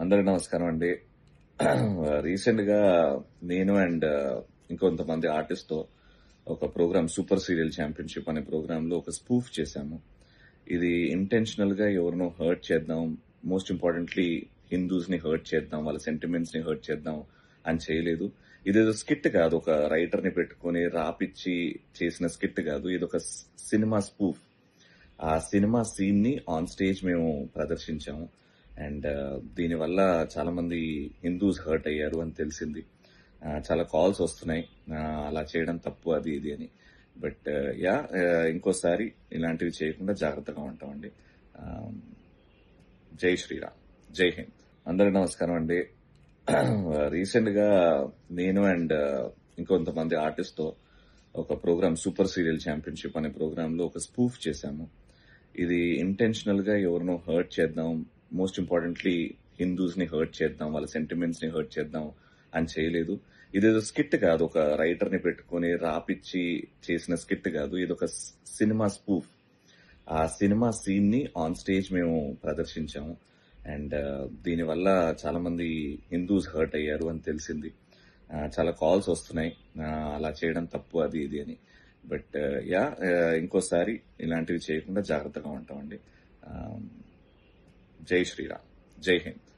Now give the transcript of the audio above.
అందరికి నమస్కారం అండి. రీసెంట్ గా నేను అండ్ ఇంకొంతమంది ఆర్టిస్ట్ తో ఒక ప్రోగ్రామ్ సూపర్ సీరియల్ ఛాంపియన్షిప్ అనే ప్రోగ్రామ్ లో ఒక స్పూఫ్ చేశాము. ఇది ఇంటెన్షనల్ గా ఎవరినో హర్ట్ చేద్దాం, మోస్ట్ ఇంపార్టెంట్లీ హిందూస్ ని హర్ట్ చేద్దాం, వాళ్ళ సెంటిమెంట్స్ ని హర్ట్ చేద్దాం అని చేయలేదు. ఇదేదో స్కిట్ కాదు, ఒక రైటర్ ని పెట్టుకుని రాపిచ్చి చేసిన స్కిట్ కాదు. ఇది ఒక సినిమా స్పూఫ్. ఆ సినిమా సీన్ ని ఆన్ స్టేజ్ మేము ప్రదర్శించాము. అండ్ దీనివల్ల చాలా మంది హిందూస్ హర్ట్ అయ్యారు అని తెలిసింది. చాలా కాల్స్ వస్తున్నాయి, అలా చేయడం తప్పు అది ఇది అని. బట్ ఇంకోసారి ఇలాంటివి చేయకుండా జాగ్రత్తగా ఉంటామండి. జై శ్రీరామ్, జై హింద్. అందరికి నమస్కారం అండి. రీసెంట్ గా నేను అండ్ ఇంకొంతమంది ఆర్టిస్ట్ తో ఒక ప్రోగ్రామ్ సూపర్ సీరియల్ ఛాంపియన్షిప్ అనే ప్రోగ్రామ్ లో ఒక స్పూఫ్ చేశాము. ఇది ఇంటెన్షనల్ గా ఎవరినో హర్ట్ చేద్దాం, మోస్ట్ ఇంపార్టెంట్లీ హిందూస్ ని హర్ట్ చేద్దాం, వాళ్ళ సెంటిమెంట్స్ ని హర్ట్ చేద్దాం అని చేయలేదు. ఇదేదో స్కిట్ కాదు, ఒక రైటర్ ని పెట్టుకుని రాపిచ్చి చేసిన స్కిట్ కాదు. ఇది ఒక సినిమా స్పూఫ్. ఆ సినిమా సీన్ ని ఆన్ స్టేజ్ మేము ప్రదర్శించాము. అండ్ దీనివల్ల చాలా మంది హిందూస్ హర్ట్ అయ్యారు అని తెలిసింది. చాలా కాల్స్ వస్తున్నాయి, అలా చేయడం తప్పు అది ఇది అని. బట్ ఇంకోసారి ఇలాంటివి చేయకుండా జాగ్రత్తగా ఉంటామండి. జై శ్రీరామ్, జై హింద్.